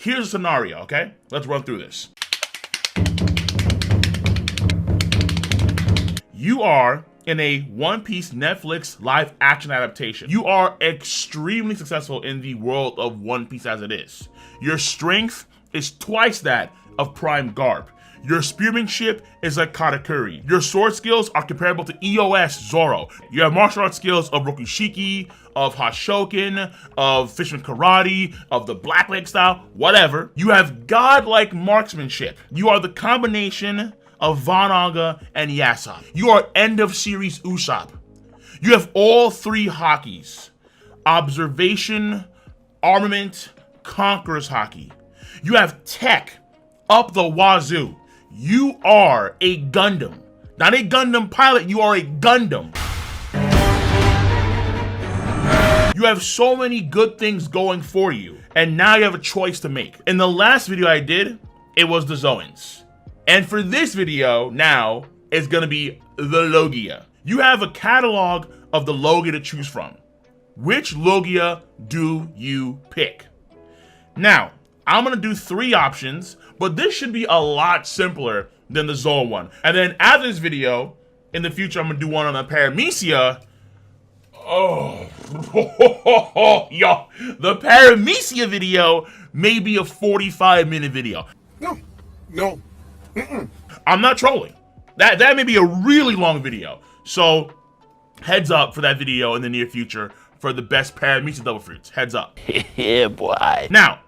Here's a scenario, okay? Let's run through this. You are in a One Piece Netflix live action adaptation. You are extremely successful in the world of One Piece as it is. Your strength is twice that of Prime Garp. Your spearmanship is like Katakuri. Your sword skills are comparable to EOS Zoro. You have martial arts skills of Rokushiki, of Hashoken, of Fisherman Karate, of the Blackleg style, whatever. You have godlike marksmanship. You are the combination of Von Aga and Yasop. You are end of series Usopp. You have all three Hakis: observation, armament, conqueror's Haki. You have tech up the wazoo. You are a Gundam. Not a Gundam pilot, you are a Gundam. You have so many good things going for you, and now you have a choice to make. In the last video I did, it was the Zoans. And for this video now, it's gonna be the Logia. You have a catalog of the Logia to choose from. Which Logia do you pick? Now, I'm gonna do 3 options, but this should be a lot simpler than the Zoan one. And then after this video, in the future, I'm gonna do one on the Paramecia. Oh, yo, the Paramecia video may be a 45-minute video. No. I'm not trolling. That may be a really long video. So heads up for that video in the near future for the best Paramecia double fruits. Heads up. Yeah, boy. Now,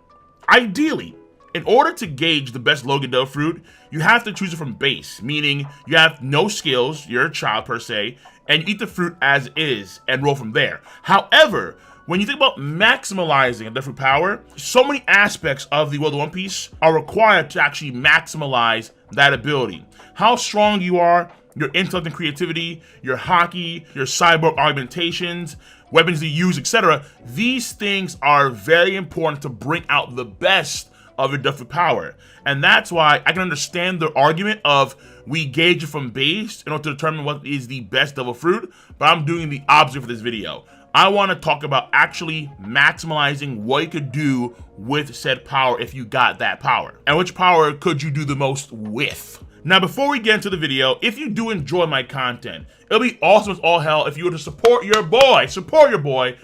ideally, in order to gauge the best Logia double fruit, you have to choose it from base, meaning you have no skills, you're a child per se, and you eat the fruit as is and roll from there. However, when you think about maximalizing a different power, so many aspects of the world of One Piece are required to actually maximize that ability. How strong you are, your intellect and creativity, your haki, your cyborg augmentations, weapons you use, etc. These things are very important to bring out the best of your different power. And that's why I can understand the argument of we gauge it from base in order to determine what is the best double fruit, but I'm doing the opposite for this video. I want to talk about actually maximizing what you could do with said power if you got that power. And which power could you do the most with? Now, before we get into the video, if you do enjoy my content, it'll be awesome as all hell if you were to support your boy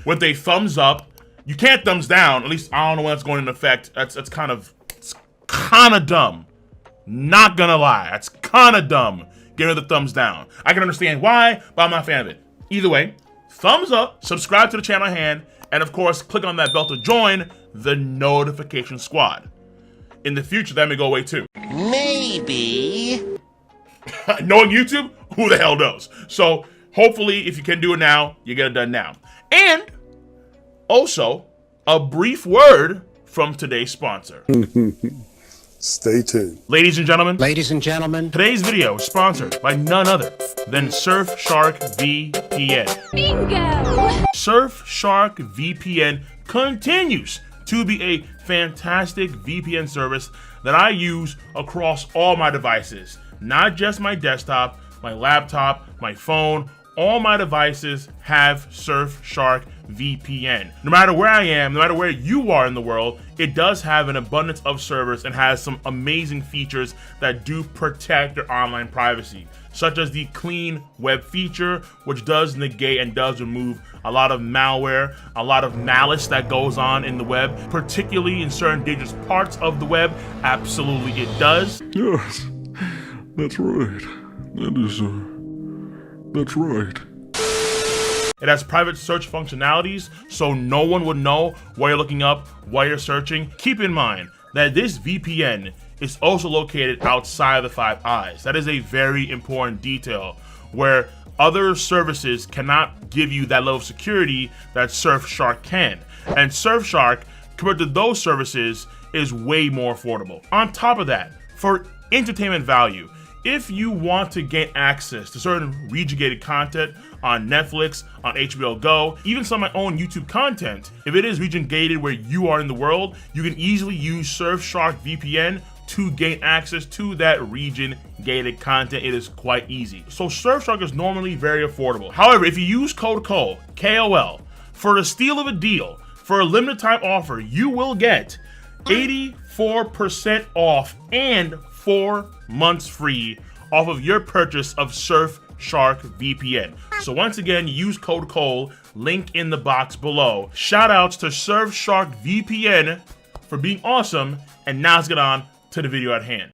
with a thumbs up. You can't thumbs down, at least I don't know when that's going into effect. It's kind of dumb. Not gonna lie, that's kind of dumb. Giving the thumbs down. I can understand why, but I'm not a fan of it. Either way, thumbs up, subscribe to the channel at hand, and of course, click on that bell to join the notification squad. In the future, that may go away too. Maybe. Knowing YouTube, who the hell knows? So hopefully, if you can do it now, you get it done now. And also, a brief word from today's sponsor. Stay tuned. Ladies and gentlemen, Today's video is sponsored by none other than Surfshark VPN. Bingo! Surfshark VPN continues to be a fantastic VPN service that I use across all my devices. Not just my desktop, my laptop, my phone. All my devices have Surfshark VPN. No matter where I am, no matter where you are in the world, it does have an abundance of servers and has some amazing features that do protect your online privacy, such as the clean web feature, which does negate and does remove a lot of malware, a lot of malice that goes on in the web, particularly in certain dangerous parts of the web. Absolutely it does. Yes, that's right. That's right. It has private search functionalities, so no one would know what you're looking up, what you're searching. Keep in mind that this VPN is also located outside of the Five Eyes. That is a very important detail, where other services cannot give you that level of security that Surfshark can. And Surfshark, compared to those services, is way more affordable. On top of that, for entertainment value, if you want to gain access to certain region-gated content on Netflix, on HBO Go, even some of my own YouTube content, if it is region-gated where you are in the world, you can easily use Surfshark VPN to gain access to that region-gated content. It is quite easy. So Surfshark is normally very affordable. However, if you use code KOL, K-O-L, for the steal of a deal, for a limited time offer, you will get 80 4% off and 4 months free off of your purchase of Surfshark VPN. So once again, use code Cole, link in the box below. Shout outs to Surfshark VPN for being awesome, and now let's get on to the video at hand.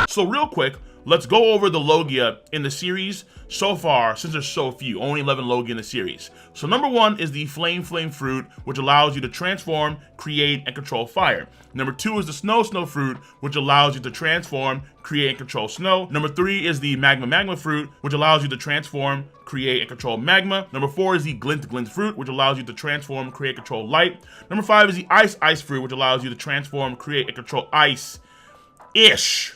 So real quick, let's go over the Logia in the series so far, since there's so few, only 11 Logia in the series. So number 1 is the Flame Fruit, which allows you to transform, create, and control fire. Number 2 is the Snow Fruit, which allows you to transform, create, and control snow. Number 3 is the Magma Fruit, which allows you to transform, create, and control magma. Number 4 is the Glint Fruit, which allows you to transform, create, and control light. Number 5 is the Ice Fruit, which allows you to transform, create, and control ice-ish.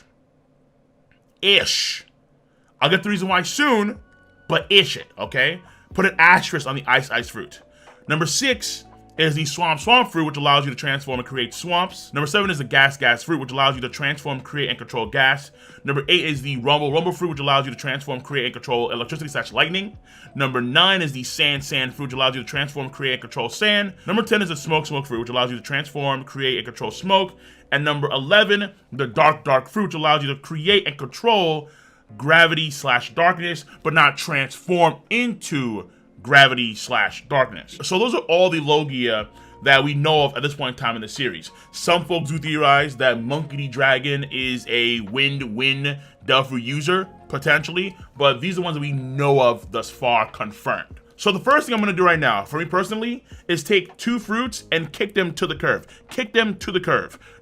I'll get the reason why soon, but ish it, okay? Put an asterisk on the Ice Fruit. Number 6 is the Swamp Fruit, which allows you to transform and create swamps. Number 7 is the Gas Fruit, which allows you to transform, create, and control gas. Number 8 is the Rumble Fruit, which allows you to transform, create, and control electricity/lightning. Number 9 is the Sand Fruit, which allows you to transform, create, and control sand. Number 10 is the Smoke Fruit, which allows you to transform, create, and control smoke. And number 11, the Dark Fruit, which allows you to create and control gravity/darkness, but not transform into gravity/darkness. So those are all the Logia that we know of at this point in time in the series. Some folks do theorize that Monkey D. Dragon is a wind Delphi user, potentially, but these are the ones that we know of thus far confirmed. So the first thing I'm gonna do right now, for me personally, is take 2 fruits and kick them to the curve.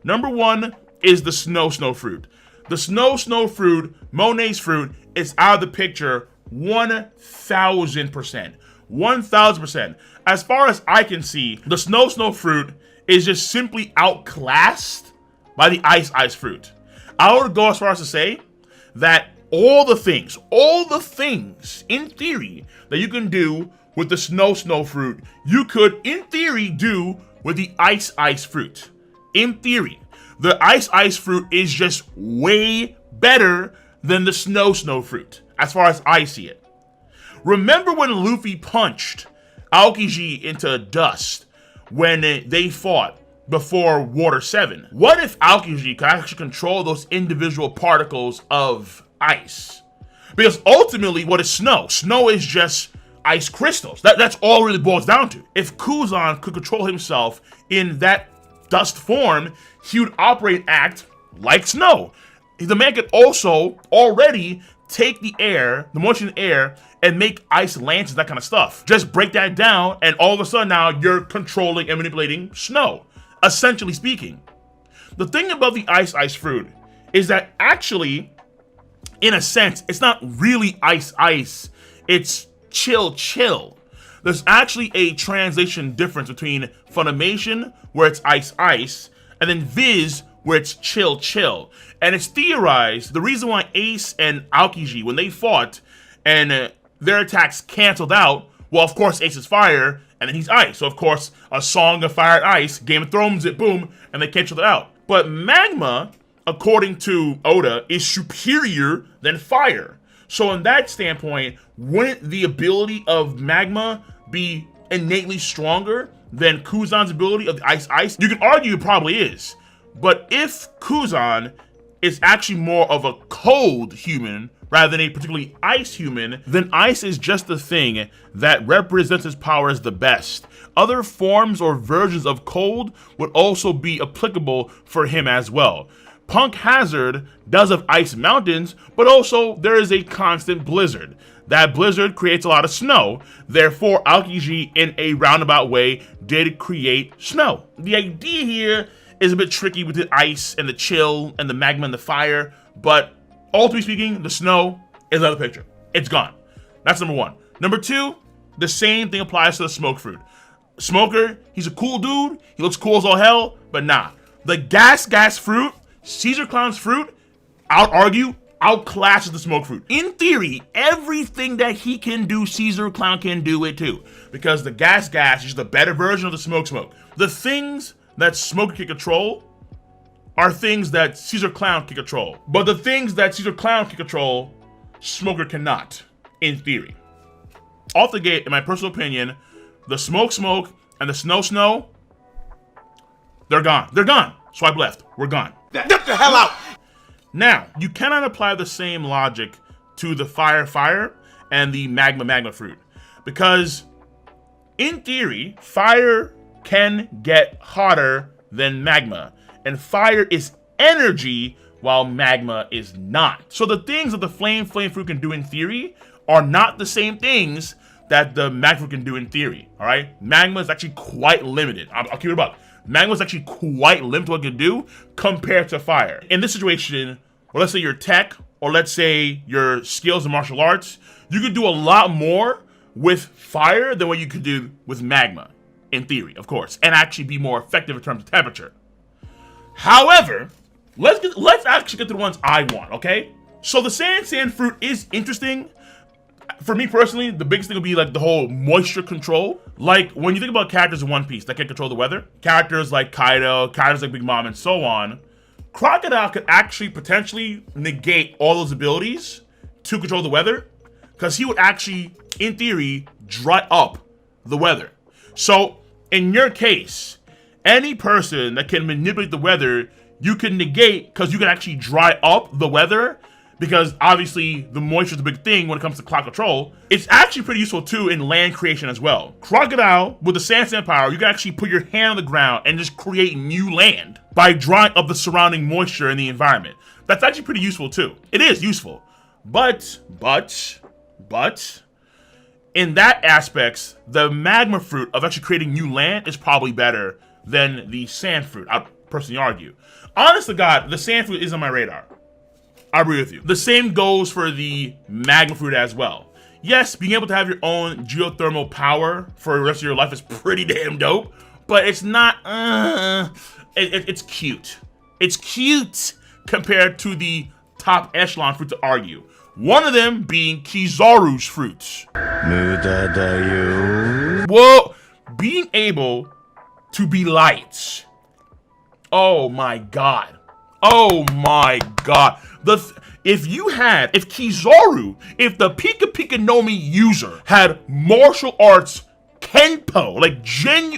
Number 1 is the Snow Fruit. The Snow Fruit, Monet's fruit, is out of the picture 1,000%. 1,000%. As far as I can see, the Snow Fruit is just simply outclassed by the Ice Fruit. I would go as far as to say that all the things in theory that you can do with the Snow Fruit, you could in theory do with the Ice Fruit. In theory, the Ice Fruit is just way better than the Snow Fruit, as far as I see it. Remember when Luffy punched Aokiji into dust when they fought before Water 7? What if Aokiji could actually control those individual particles of ice? Because ultimately, what is snow? Snow is just ice crystals. That's all it really boils down to. If Kuzan could control himself in that dust form, he would operate and act like snow. The man could also already take the air, the moisture in the air, and make ice lances, that kind of stuff. Just break that down, and all of a sudden now you're controlling and manipulating snow, essentially speaking. The thing about the Ice Fruit is that actually, in a sense, it's not really ice, it's chill. There's actually a translation difference between Funimation, where it's ice, and then Viz, where it's chill. And it's theorized the reason why Ace and Aokiji, when they fought and their attacks canceled out, well, of course, Ace is fire, and then he's ice. So, of course, a Song of Fire and Ice, Game of Thrones it, boom, and they canceled it out. But magma, according to Oda, is superior than fire. So in that standpoint, wouldn't the ability of magma be innately stronger than Kuzan's ability of the ice? You can argue it probably is. But if Kuzan is actually more of a cold human rather than a particularly ice human, then ice is just the thing that represents his power as the best. Other forms or versions of cold would also be applicable for him as well. Punk Hazard does have ice mountains, but also there is a constant blizzard. That blizzard creates a lot of snow, therefore Aokiji in a roundabout way did create snow. The idea here is a bit tricky with the ice and the chill and the magma and the fire, but ultimately speaking, the snow is out of the picture. It's gone. That's number 1. Number 2, the same thing applies to the Smoke Fruit. Smoker, he's a cool dude, he looks cool as all hell, but nah. The Gas Fruit, Caesar Clown's fruit, I would argue, outclasses the Smoke Fruit. In theory, everything that he can do, Caesar Clown can do it too. Because the Gas is the better version of the Smoke. The things that Smoker can control are things that Caesar Clown can control. But the things that Caesar Clown can control, Smoker cannot, in theory. Off the gate, in my personal opinion, the Smoke and the Snow, They're gone. They're gone. Swipe left. We're gone. Get the hell out! Now, you cannot apply the same logic to the fire and the magma fruit. Because, in theory, fire can get hotter than magma. And fire is energy, while magma is not. So the things that the flame fruit can do in theory are not the same things that the magma fruit can do in theory, all right? Magma is actually quite limited. I'll keep it above. Magma is actually quite limited to what it can do compared to fire. In this situation, well, let's say your tech, or let's say your skills in martial arts, you could do a lot more with fire than what you could do with magma, in theory, of course, and actually be more effective in terms of temperature. However, let's actually get to the ones I want, okay? So the sand fruit is interesting. For me personally, the biggest thing will be like the whole moisture control. Like when you think about characters in One Piece that can control the weather, characters like Kaido, characters like Big Mom, and so on, Crocodile could actually potentially negate all those abilities to control the weather, because he would actually, in theory, dry up the weather. So in your case, any person that can manipulate the weather, you can negate, because you can actually dry up the weather, because obviously the moisture is a big thing when it comes to cloud control. It's actually pretty useful too in land creation as well. Crocodile, with the sand power, you can actually put your hand on the ground and just create new land by drying up the surrounding moisture in the environment. That's actually pretty useful too. It is useful. But, in that aspects, the magma fruit of actually creating new land is probably better than the sand fruit, I'd personally argue. Honest to God, the sand fruit is on my radar. I agree with you. The same goes for the magma fruit as well. Yes, being able to have your own geothermal power for the rest of your life is pretty damn dope, but it's not, it's cute. It's cute compared to the top echelon fruit to argue. One of them being Kizaru's fruits. Whoa, being able to be light. Oh my God. Oh my God. If Kizaru, if the Pika Pika no Mi user had martial arts Kenpo, like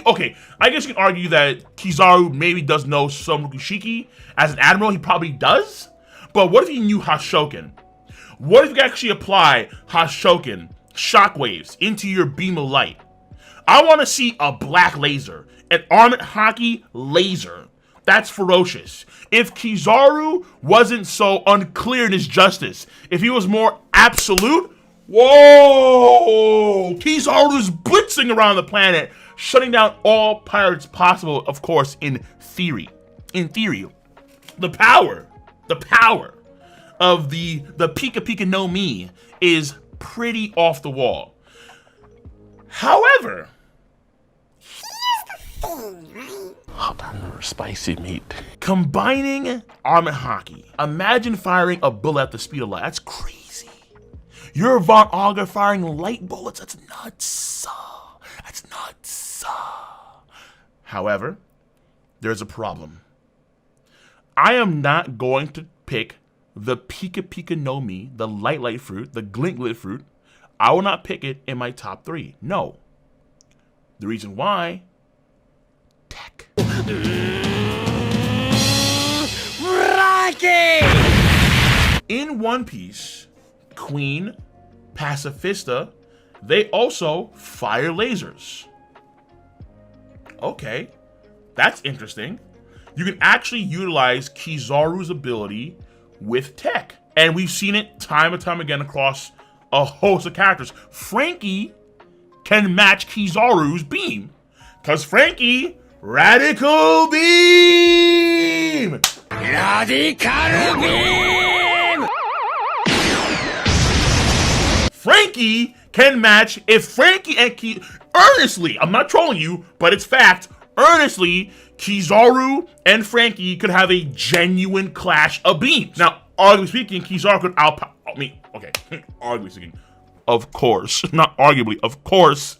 okay, I guess you can argue that Kizaru maybe does know some Shiki. As an admiral, he probably does. But what if he knew Hashoken? What if you could actually apply Hashoken shockwaves into your beam of light? I want to see a black laser, an armored hockey laser. That's ferocious. If Kizaru wasn't so unclear in his justice, if he was more absolute, whoa! Kizaru's blitzing around the planet, shutting down all pirates possible, of course, in theory. In theory. The power of the Pika Pika no Mi is pretty off the wall. However, Hot on spicy meat. combining armored hockey. Imagine firing a bullet at the speed of light. That's crazy. You're Von Auger firing light bullets. That's nuts. That's nuts. However, there's a problem. I am not going to pick the Pika Pika no Mi, the light fruit, the glint fruit. I will not pick it in my top 3. No. The reason why, tech. Rocky! In One Piece, Queen, Pacifista, they also fire lasers. Okay, that's interesting. You can actually utilize Kizaru's ability with tech. And we've seen it time and time again across a host of characters. Frankie can match Kizaru's beam. Because Frankie, Radical Beam! Radical beam! Frankie can match, if Frankie and earnestly, I'm not trolling you, but it's fact, earnestly, Kizaru and Frankie could have a genuine clash of beams. Now, arguably speaking, Kizaru could arguably speaking, of course, not arguably, of course,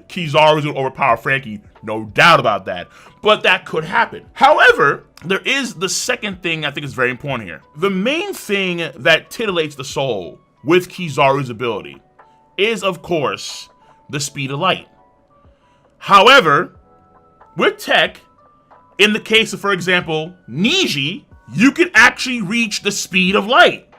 Kizaru is going to overpower Frankie, no doubt about that. But that could happen. However, there is the second thing I think is very important here. The main thing that titillates the soul with Kizaru's ability is, of course, the speed of light. However, with tech, In the case of, for example, Niji, you can actually reach the speed of light.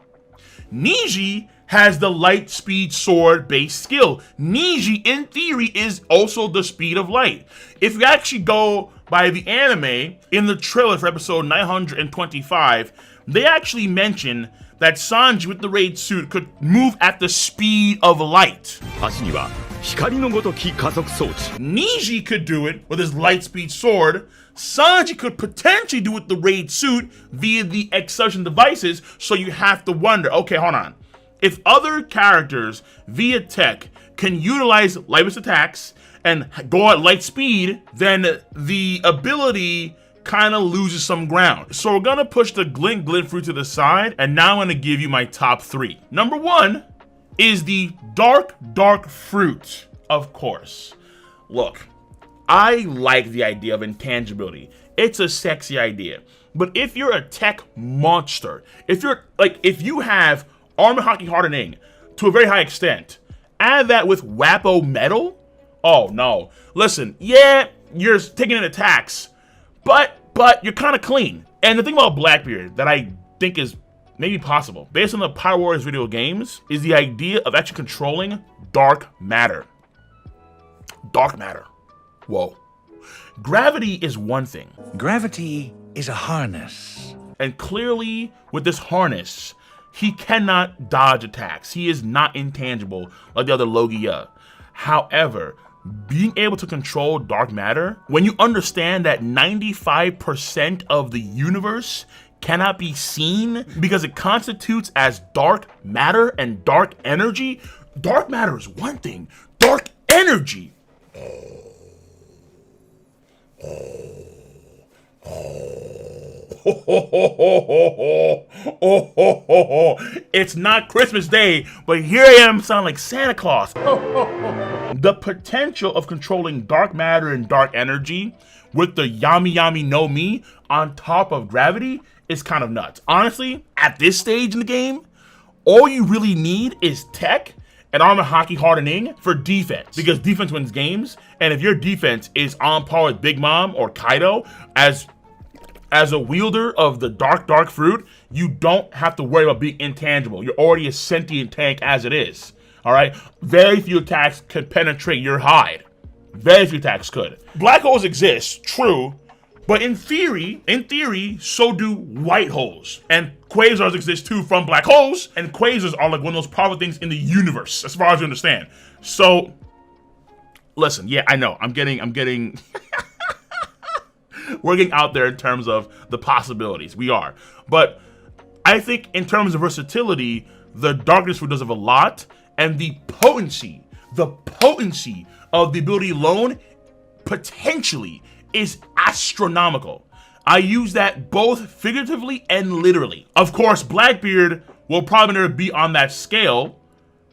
Niji has the light speed sword based skill. Niji, in theory, is also the speed of light. If you actually go by the anime, in the trailer for episode 925, they actually mention that Sanji with the raid suit could move at the speed of light. 足には光のごとき加速装置 Niji could do it with his light speed sword. Sanji could potentially do it with the raid suit via the acceleration devices, so you have to wonder, okay, hold on. If other characters via tech can utilize light-based attacks and go at light speed, then the ability kind of loses some ground. So we're gonna push the Glint fruit to the side, and now I'm gonna give you my top 3. Number 1 is the dark fruit, of course. Look, I like the idea of intangibility. It's a sexy idea. But if you're a tech monster, if you have armor hockey hardening to a very high extent, add that with Wappo metal, oh no. Listen, yeah, you're taking in attacks, but you're kind of clean. And the thing about Blackbeard that I think is maybe possible, based on the Power Warriors video games, is the idea of actually controlling dark matter. Dark matter. Whoa. Gravity is one thing. Gravity is a harness. And clearly, with this harness, he cannot dodge attacks. He is not intangible like the other Logia. However, being able to control dark matter, when you understand that 95% of the universe cannot be seen because it constitutes as dark matter and dark energy. Dark matter is one thing. Dark energy. It's not Christmas Day, but here I am sounding like Santa Claus. The potential of controlling dark matter and dark energy with the Yami Yami no Mi on top of gravity is kind of nuts. Honestly, at this stage in the game, all you really need is tech and armor hockey hardening for defense, because defense wins games. And if your defense is on par with Big Mom or Kaido as a wielder of the dark fruit, you don't have to worry about being intangible. You're already a sentient tank as it is. All right, very few attacks could penetrate your hide. Very few attacks could. Black holes exist, true, but in theory, so do white holes. And quasars exist too from black holes, and quasars are like one of those powerful things in the universe, as far as you understand. So, listen, yeah, I know, I'm getting we're getting out there in terms of the possibilities. We are. But I think in terms of versatility, the darkness fruit does have a lot, and the potency of the ability alone potentially is astronomical. I use that both figuratively and literally. Of course, Blackbeard will probably never be on that scale,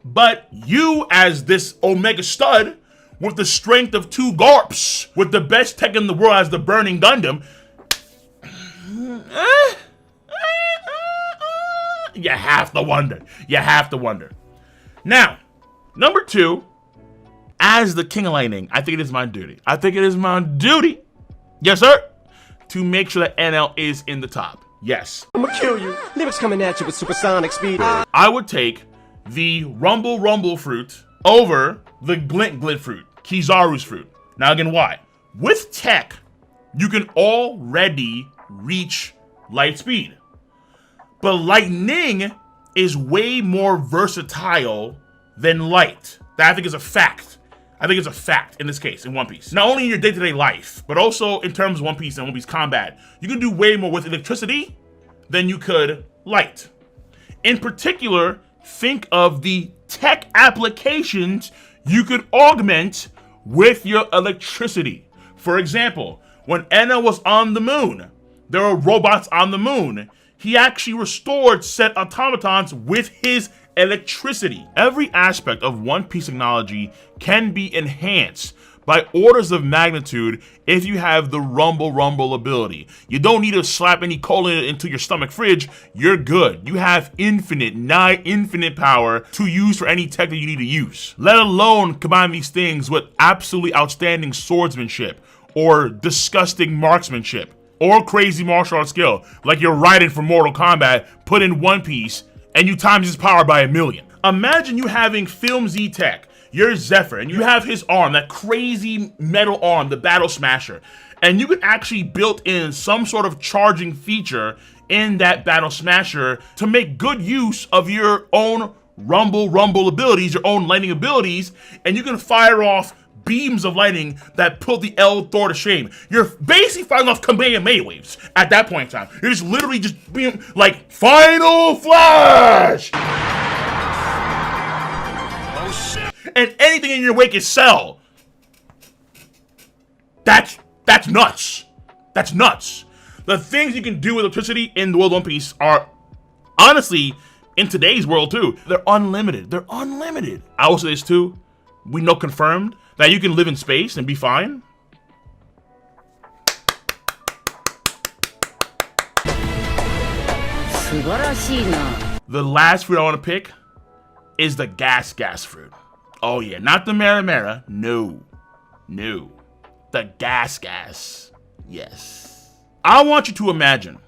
but you, as this Omega stud with the strength of 2 Garps, with the best tech in the world as the Burning Gundam, you have to wonder. You have to wonder. Now, number 2, as the King of Lightning, I think it is my duty. Yes, sir, to make sure that NL is in the top. Yes. I'm gonna kill you. Lyrics coming at you with supersonic speed. I would take the Rumble fruit over the Glint fruit, Kizaru's fruit. Now again, why? With tech, you can already reach light speed. But lightning is way more versatile than light. That I think is a fact. I think it's a fact in this case, in One Piece. Not only in your day-to-day life, but also in terms of One Piece and One Piece combat. You can do way more with electricity than you could light. In particular, think of the tech applications you could augment with your electricity. For example, when Enna was on the moon, there were robots on the moon. He actually restored said automatons with his electricity. Every aspect of One Piece technology can be enhanced by orders of magnitude if you have the rumble ability. You don't need to slap any cola into your stomach fridge. You're good. You have nigh infinite power to use for any tech that you need to use. Let alone combine these things with absolutely outstanding swordsmanship or disgusting marksmanship, or crazy martial arts skill, like you're Raiden from Mortal Kombat, put in One Piece, and you times his power by 1,000,000. Imagine you having Film Z tech, you're Zephyr, and you have his arm, that crazy metal arm, the Battle Smasher, and you could actually build in some sort of charging feature in that Battle Smasher to make good use of your own rumble abilities, your own lightning abilities, and you can fire off beams of lightning that put the L Thor to shame. You're basically firing off Kamehameha waves at that point in time. You're just literally just being like, Final Flash! Oh shit! And anything in your wake is Cell. That's nuts. That's nuts. The things you can do with electricity in the world of One Piece are, honestly, in today's world too, they're unlimited. They're unlimited. I will say this too, we know confirmed that you can live in space and be fine. The last fruit I want to pick is the gas fruit. Oh yeah, not the Mara. No. The gas. Yes. I want you to imagine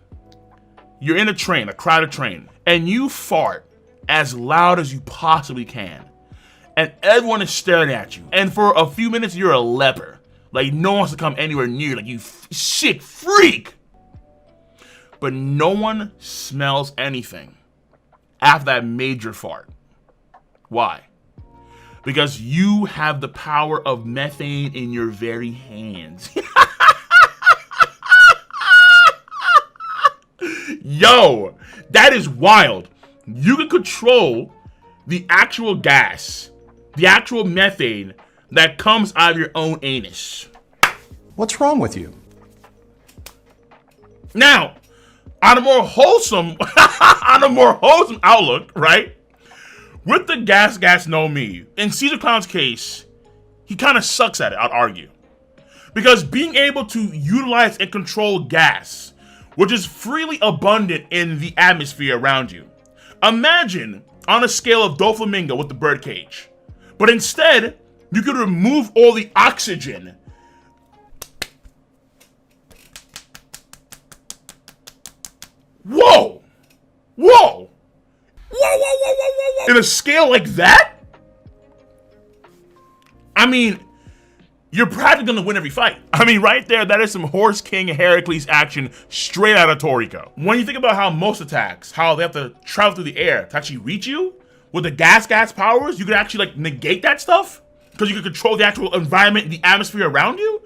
you're in a train, a crowded train, and you fart as loud as you possibly can. And everyone is staring at you. And for a few minutes, you're a leper. Like, no one wants to come anywhere near. Like, you sick freak. But no one smells anything after that major fart. Why? Because you have the power of methane in your very hands. Yo, that is wild. You can control the actual gas, the actual methane that comes out of your own anus. What's wrong with you? Now, on a more wholesome, outlook, right? With the gas no me, in Caesar Clown's case, he kind of sucks at it, I'd argue. Because being able to utilize and control gas, which is freely abundant in the atmosphere around you. Imagine on a scale of Doflamingo with the birdcage, but instead, you could remove all the oxygen. Whoa! In a scale like that? I mean, you're practically gonna win every fight. I mean, right there, that is some Horse King Heracles action straight out of Toriko. When you think about how most attacks, how they have to travel through the air to actually reach you, with the gas powers, you could actually like negate that stuff because you could control the actual environment and the atmosphere around you.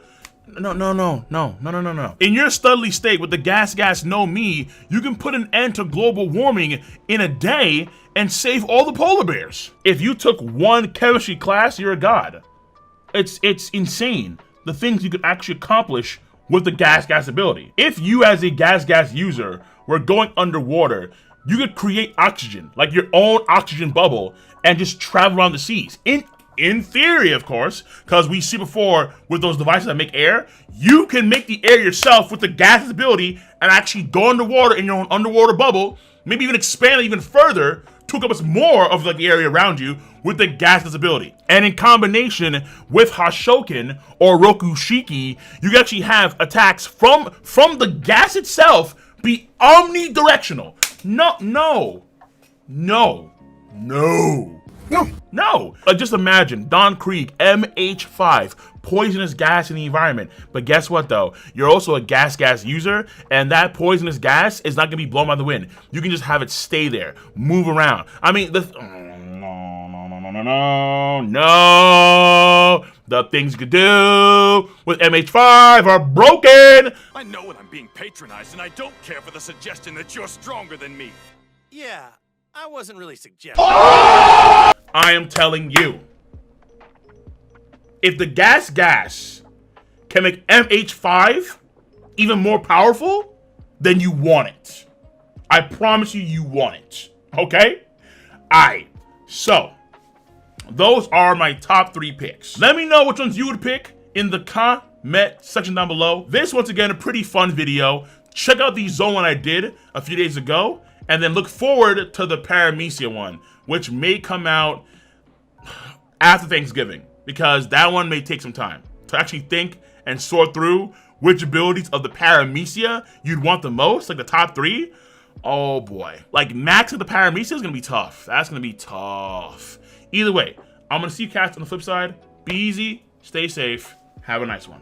No. In your studly state with the gas no me, you can put an end to global warming in a day and save all the polar bears. If you took one chemistry class, you're a god. It's insane the things you could actually accomplish with the gas ability. If you as a gas user were going underwater, you could create oxygen, like your own oxygen bubble, and just travel around the seas. In theory, of course, because we see before with those devices that make air, you can make the air yourself with the gas ability and actually go underwater in your own underwater bubble, maybe even expand it even further to encompass more of like the area around you with the gas ability. And in combination with Hashoken or Rokushiki, you can actually have attacks from the gas itself be omnidirectional. No. Just imagine Don Krieg, MH5, poisonous gas in the environment. But guess what though? You're also a gas user, and that poisonous gas is not gonna be blown by the wind. You can just have it stay there, move around. I mean, no. The things you could do with MH5 are broken. I know when I'm being patronized, and I don't care for the suggestion that you're stronger than me. Yeah, I wasn't really suggesting. I am telling you, if the gas can make MH5 even more powerful, then you want it. I promise you want it. Okay? Alright, so those are my top 3 picks. Let me know which ones you would pick in the comment section down below. This, once again, a pretty fun video. Check out the zone one I did a few days ago, and then look forward to the Paramecia one, which may come out after Thanksgiving, because that one may take some time to actually think and sort through which abilities of the Paramecia you'd want the most, like the top 3, oh boy. Like max of the Paramecia is gonna be tough. That's gonna be tough. Either way, I'm gonna see you cats on the flip side. Be easy, stay safe, have a nice one.